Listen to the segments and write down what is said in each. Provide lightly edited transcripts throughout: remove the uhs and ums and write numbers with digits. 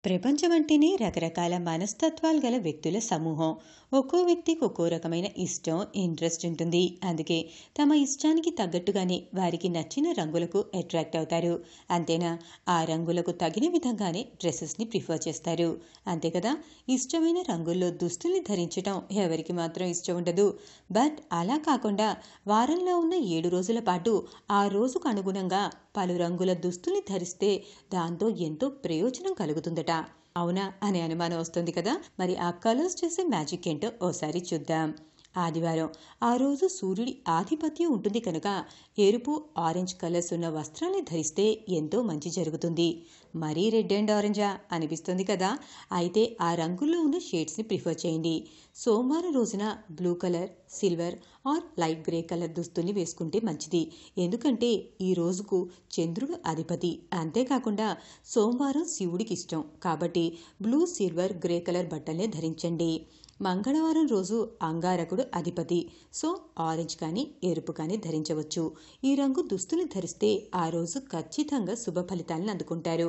ప్రపంచం అంటేనే రకరకాల మనస్తత్వాలు గల వ్యక్తుల సమూహం. ఒక్కో వ్యక్తికి ఒక్కో రకమైన ఇష్టం, ఇంట్రెస్ట్ ఉంటుంది. అందుకే తమ ఇష్టానికి తగ్గట్టుగానే వారికి నచ్చిన రంగులకు అట్రాక్ట్ అవుతారు. అంతేనా, ఆ రంగులకు తగిన విధంగానే డ్రెస్సెస్ని ప్రిఫర్ చేస్తారు. అంతే కదా, ఇష్టమైన రంగుల్లో దుస్తుల్ని ధరించడం ఎవరికి మాత్రం ఇష్టం ఉండదు. బట్ అలా కాకుండా వారంలో ఉన్న 7 రోజుల పాటు ఆ రోజుకు అనుగుణంగా పలు రంగుల దుస్తుల్ని ధరిస్తే దాంతో ఎంతో ప్రయోజనం కలుగుతుందట. అవునా అనే అనుమానం వస్తుంది కదా. మరి ఆ కలర్స్ చేసే మ్యాజిక్ ఏంటో ఓసారి చూద్దాం. ఆదివారం, ఆ రోజు సూర్యుడి ఆధిపత్యం ఉంటుంది కనుక ఎరుపు, ఆరెంజ్ కలర్స్ ఉన్న వస్త్రాన్ని ధరిస్తే ఎంతో మంచి జరుగుతుంది. మరీ రెడ్ అండ్ ఆరెంజా అనిపిస్తుంది కదా. అయితే ఆ రంగుల్లో ఉన్న షేడ్స్ని ప్రిఫర్ చేయండి. సోమవారం రోజున blue colour, silver or light grey colour దుస్తుల్ని వేసుకుంటే మంచిది. ఎందుకంటే ఈ రోజుకు చంద్రుడు అధిపతి. అంతేకాకుండా సోమవారం శివుడికి ఇష్టం కాబట్టి బ్లూ, సిల్వర్, గ్రే కలర్ బట్టలనే ధరించండి. మంగళవారం రోజు అంగారకుడు అధిపతి. సో ఆరెంజ్ కానీ ఎరుపు కానీ ధరించవచ్చు. ఈ రంగు దుస్తులు ధరిస్తే ఆ రోజు ఖచ్చితంగా శుభ ఫలితాలను అందుకుంటారు.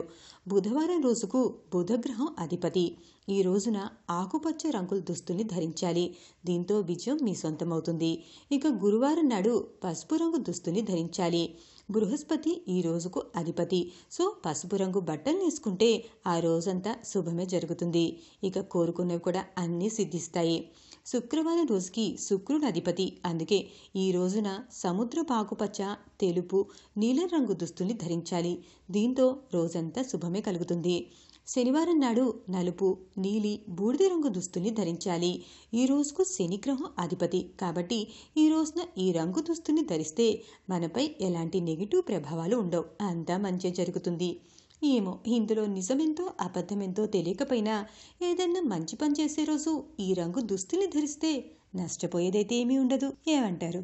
బుధవారం రోజుకు బుధగ్రహం అధిపతి. ఈ రోజున ఆకుపచ్చ రంగుల దుస్తుల్ని ధరించాలి. దీంతో విజయం మీ సొంతమవుతుంది. ఇక గురువారం నాడు పసుపు రంగు దుస్తుల్ని ధరించాలి. బృహస్పతి ఈ రోజుకు అధిపతి. సో పసుపు రంగు బట్టలు వేసుకుంటే ఆ రోజంతా శుభమే జరుగుతుంది. ఇక కోరుకున్నవి కూడా అన్నీ సిద్ధిస్తాయి. శుక్రవారం రోజుకి శుక్రుడు అధిపతి. అందుకే ఈ రోజున సముద్రపు ఆకుపచ్చ, తెలుపు, నీలం రంగు దుస్తుల్ని ధరించాలి. దీంతో రోజంతా శుభమే కలుగుతుంది. శనివారం నాడు నలుపు, నీలి, బూడిద రంగు దుస్తుల్ని ధరించాలి. ఈ రోజుకు శనిగ్రహం అధిపతి కాబట్టి ఈ రోజున ఈ రంగు దుస్తుల్ని ధరిస్తే మనపై ఎలాంటి నెగిటివ్ ప్రభావాలు ఉండవు. అంతా మంచి జరుగుతుంది. ఏమో ఇందులో నిజమెంతో అబద్ధమెంతో తెలియకపోయినా ఏదైనా మంచి పని చేసే రోజు ఈ రంగు దుస్తుల్ని ధరిస్తే నష్టపోయేదైతే ఏమీ ఉండదు. ఏమంటారు?